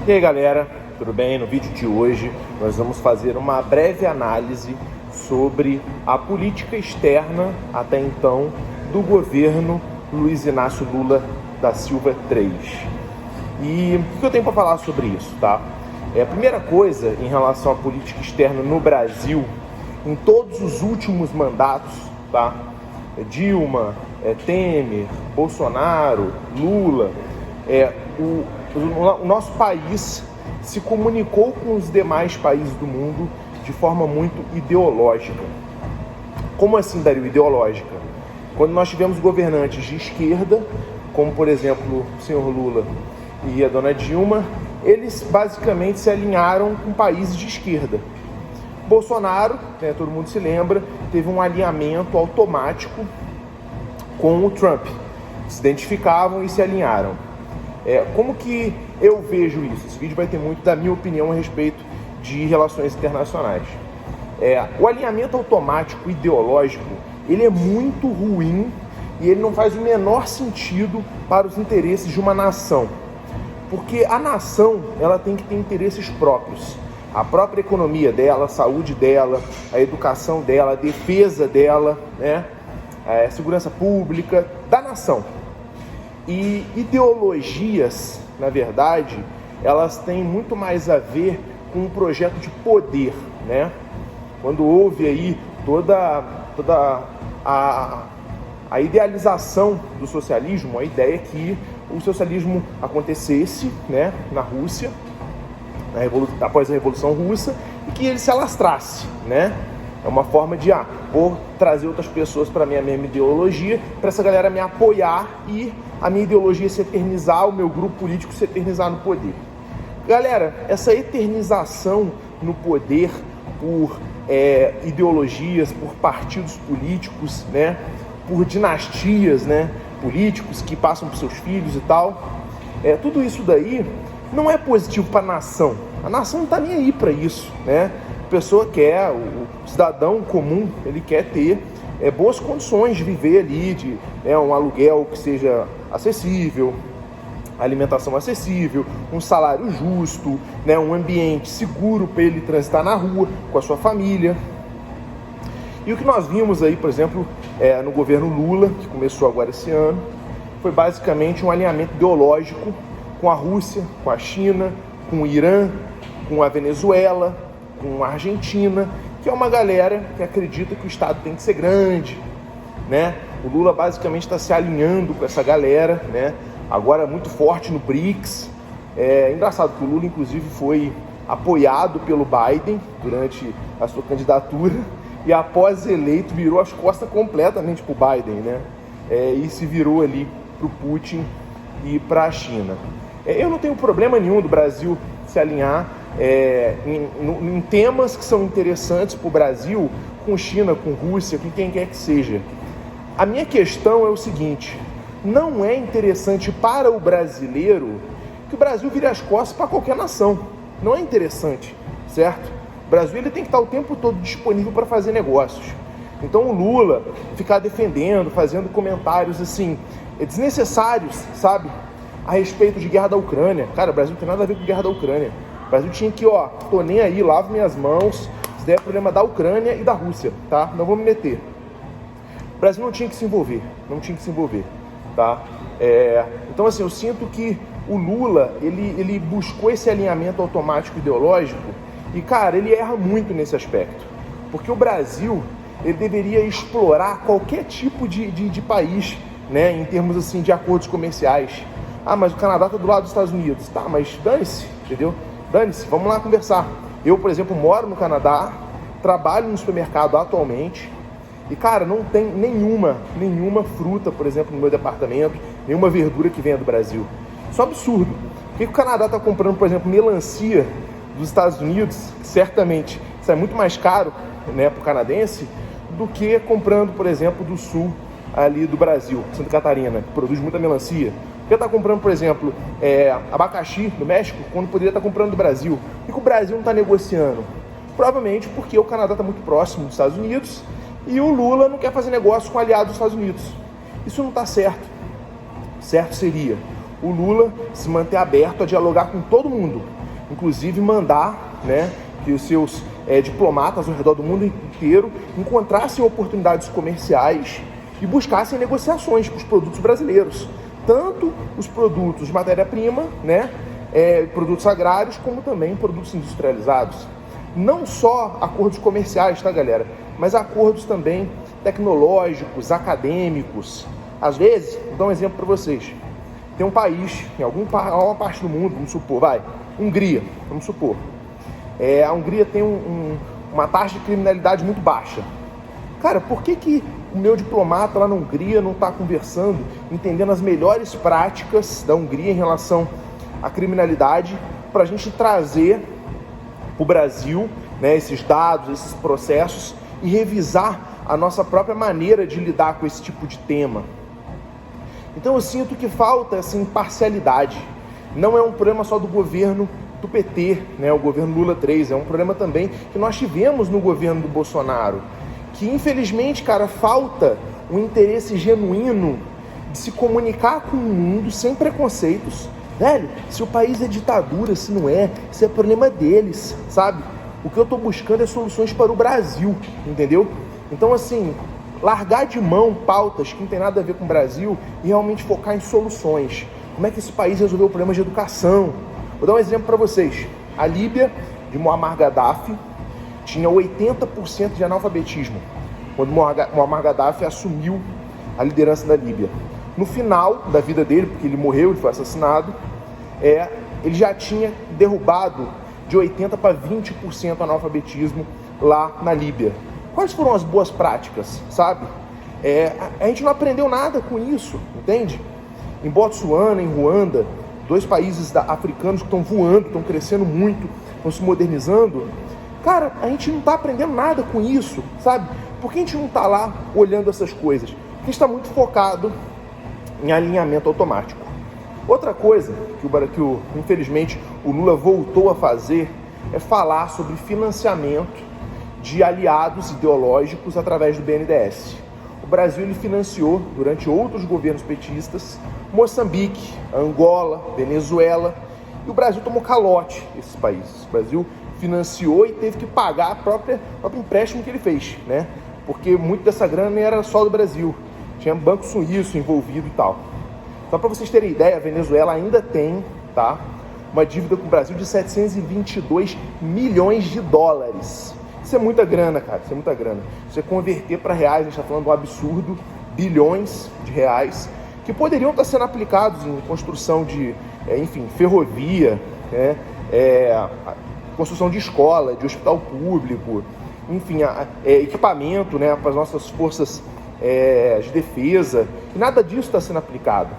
E aí galera, tudo bem? No vídeo de hoje nós vamos fazer uma breve análise sobre a política externa até então do governo Luiz Inácio Lula da Silva III. E o que eu tenho para falar sobre isso, tá? A primeira coisa em relação à política externa no Brasil, em todos os últimos mandatos, tá? Dilma, Temer, Bolsonaro, Lula, o nosso país se comunicou com os demais países do mundo de forma muito ideológica. Como assim, Dario, ideológica? Quando nós tivemos governantes de esquerda, como por exemplo o senhor Lula e a dona Dilma, eles basicamente se alinharam com países de esquerda. Bolsonaro, todo mundo se lembra, teve um alinhamento automático com o Trump. Se identificavam e se alinharam. Como que eu vejo isso? Esse vídeo vai ter muito da minha opinião a respeito de relações internacionais. O alinhamento automático ideológico, ele é muito ruim e ele não faz o menor sentido para os interesses de uma nação. Porque a nação, ela tem que ter interesses próprios. A própria economia dela, a saúde dela, a educação dela, a defesa dela, a segurança pública da nação. E ideologias, na verdade, elas têm muito mais a ver com um projeto de poder, Quando houve aí toda a idealização do socialismo, a ideia é que o socialismo acontecesse, na Rússia, após a Revolução Russa, e que ele se alastrasse, É uma forma de, vou trazer outras pessoas para a minha mesma ideologia, para essa galera me apoiar e a minha ideologia se eternizar, o meu grupo político se eternizar no poder. Galera, essa eternização no poder por ideologias, por partidos políticos, por dinastias, políticos que passam para seus filhos e tal, tudo isso daí não é positivo para a nação. A nação não está nem aí para isso, A pessoa quer, o cidadão comum, ele quer ter boas condições de viver ali, de um aluguel que seja acessível, alimentação acessível, um salário justo, um ambiente seguro para ele transitar na rua com a sua família. E o que nós vimos aí, por exemplo, no governo Lula, que começou agora esse ano, foi basicamente um alinhamento ideológico com a Rússia, com a China, com o Irã, com a Venezuela, com a Argentina, que é uma galera que acredita que o Estado tem que ser grande, O Lula basicamente está se alinhando com essa galera, Agora muito forte no BRICS. É engraçado que o Lula, inclusive, foi apoiado pelo Biden durante a sua candidatura e após eleito virou as costas completamente para o Biden, E se virou ali para o Putin e para a China. Eu não tenho problema nenhum do Brasil se alinhar em temas que são interessantes para o Brasil, com China, com Rússia, com quem quer que seja. A minha questão é o seguinte: não é interessante para o brasileiro que o Brasil vire as costas para qualquer nação. Não é interessante, certo? O Brasil ele tem que estar o tempo todo disponível para fazer negócios. Então o Lula ficar defendendo, fazendo comentários assim, desnecessários, sabe? A respeito de guerra da Ucrânia. Cara, o Brasil não tem nada a ver com guerra da Ucrânia. O Brasil tinha que, tô nem aí, lavo minhas mãos, se der problema da Ucrânia e da Rússia, tá? Não vou me meter. O Brasil não tinha que se envolver, tá? Então, assim, eu sinto que o Lula, ele buscou esse alinhamento automático ideológico e, cara, ele erra muito nesse aspecto. Porque o Brasil, ele deveria explorar qualquer tipo de país, em termos, assim, de acordos comerciais. Mas o Canadá está do lado dos Estados Unidos. Tá, mas dane-se, entendeu? Dane-se, vamos lá conversar. Eu, por exemplo, moro no Canadá, trabalho no supermercado atualmente e, cara, não tem nenhuma fruta, por exemplo, no meu departamento, nenhuma verdura que venha do Brasil. Isso é um absurdo. Por que o Canadá está comprando, por exemplo, melancia dos Estados Unidos, que certamente sai muito mais caro, para o canadense, do que comprando, por exemplo, do sul ali do Brasil, Santa Catarina, que produz muita melancia? Por que está comprando, por exemplo, abacaxi do México, quando poderia estar comprando do Brasil? Por que o Brasil não está negociando? Provavelmente porque o Canadá está muito próximo dos Estados Unidos e o Lula não quer fazer negócio com aliados dos Estados Unidos. Isso não está certo. Certo seria o Lula se manter aberto a dialogar com todo mundo, inclusive mandar, né, que os seus diplomatas ao redor do mundo inteiro encontrassem oportunidades comerciais e buscassem negociações com os produtos brasileiros, tanto os produtos de matéria-prima, né, produtos agrários, como também produtos industrializados. Não só acordos comerciais, tá, galera? Mas acordos também tecnológicos, acadêmicos. Às vezes, vou dar um exemplo para vocês. Tem um país, em alguma parte do mundo, vamos supor, Hungria, vamos supor. A Hungria tem uma taxa de criminalidade muito baixa. Cara, por que o meu diplomata lá na Hungria não está conversando, entendendo as melhores práticas da Hungria em relação à criminalidade, para a gente trazer para o Brasil, né, esses dados, esses processos, e revisar a nossa própria maneira de lidar com esse tipo de tema? Então eu sinto que falta essa imparcialidade. Não é um problema só do governo do PT, né, o governo Lula 3, é um problema também que nós tivemos no governo do Bolsonaro, que infelizmente, cara, falta um interesse genuíno de se comunicar com o mundo sem preconceitos. Velho, se o país é ditadura, se não é, isso é problema deles, sabe? O que eu tô buscando é soluções para o Brasil, entendeu? Então, assim, largar de mão pautas que não tem nada a ver com o Brasil e realmente focar em soluções. Como é que esse país resolveu problemas de educação? Vou dar um exemplo para vocês. A Líbia, de Muammar Gaddafi, tinha 80% de analfabetismo quando Muammar Gaddafi assumiu a liderança da Líbia. No final da vida dele, porque ele morreu, ele foi assassinado, ele já tinha derrubado de 80% para 20% analfabetismo lá na Líbia. Quais foram as boas práticas, sabe? A gente não aprendeu nada com isso, entende? Em Botsuana, em Ruanda, 2 países africanos que estão voando, estão crescendo muito, estão se modernizando. Cara, a gente não está aprendendo nada com isso, sabe? Por que a gente não está lá olhando essas coisas? Porque a gente está muito focado em alinhamento automático. Outra coisa que infelizmente o Lula voltou a fazer é falar sobre financiamento de aliados ideológicos através do BNDES. O Brasil ele financiou, durante outros governos petistas, Moçambique, Angola, Venezuela, e o Brasil tomou calote esses países. O Brasil financiou e teve que pagar o próprio empréstimo que ele fez, né? Porque muito dessa grana nem era só do Brasil, tinha banco suíço envolvido e tal. Então, para vocês terem ideia, a Venezuela ainda tem, tá, uma dívida com o Brasil de 722 milhões de dólares. Isso é muita grana, cara, isso é muita grana. Se você converter para reais, a gente está falando de um absurdo, bilhões de reais, que poderiam estar sendo aplicados em construção de, ferrovia, né, construção de escola, de hospital público, enfim, equipamento, né, para as nossas forças de defesa, e nada disso está sendo aplicado.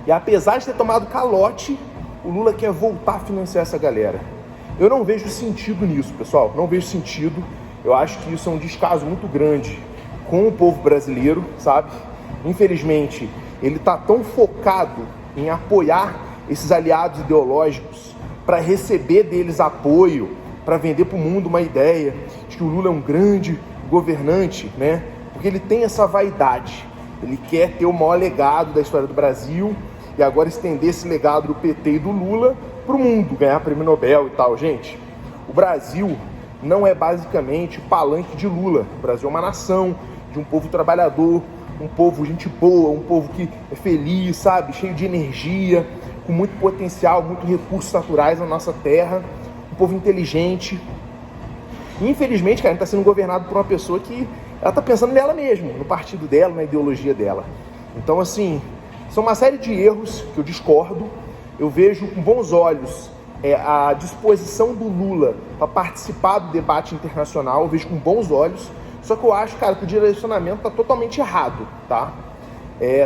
E apesar de ter tomado calote, o Lula quer voltar a financiar essa galera. Eu não vejo sentido nisso, pessoal, não vejo sentido. Eu acho que isso é um descaso muito grande com o povo brasileiro, sabe? Infelizmente, ele está tão focado em apoiar esses aliados ideológicos para receber deles apoio, para vender para o mundo uma ideia de que o Lula é um grande governante, né? Porque ele tem essa vaidade, ele quer ter o maior legado da história do Brasil e agora estender esse legado do PT e do Lula para o mundo, ganhar prêmio Nobel e tal. Gente, o Brasil não é basicamente o palanque de Lula. O Brasil é uma nação de um povo trabalhador, um povo gente boa, um povo que é feliz, sabe, cheio de energia, com muito potencial, muitos recursos naturais na nossa terra, um povo inteligente. E, infelizmente, cara, a gente está sendo governado por uma pessoa que ela está pensando nela mesma, no partido dela, na ideologia dela. Então, assim, são uma série de erros que eu discordo. Eu vejo com bons olhos a disposição do Lula para participar do debate internacional, eu vejo com bons olhos. Só que eu acho, cara, que o direcionamento está totalmente errado, tá?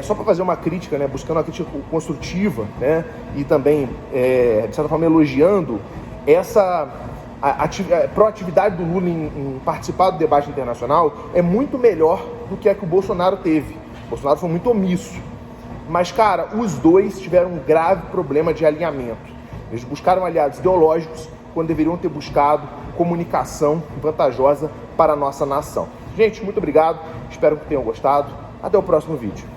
Só para fazer uma crítica, né, buscando uma crítica construtiva, né, e também, de certa forma, elogiando a proatividade do Lula em participar do debate internacional é muito melhor do que a que o Bolsonaro teve. O Bolsonaro foi muito omisso. Mas, cara, os dois tiveram um grave problema de alinhamento. Eles buscaram aliados ideológicos quando deveriam ter buscado comunicação vantajosa para a nossa nação. Gente, muito obrigado. Espero que tenham gostado. Até o próximo vídeo.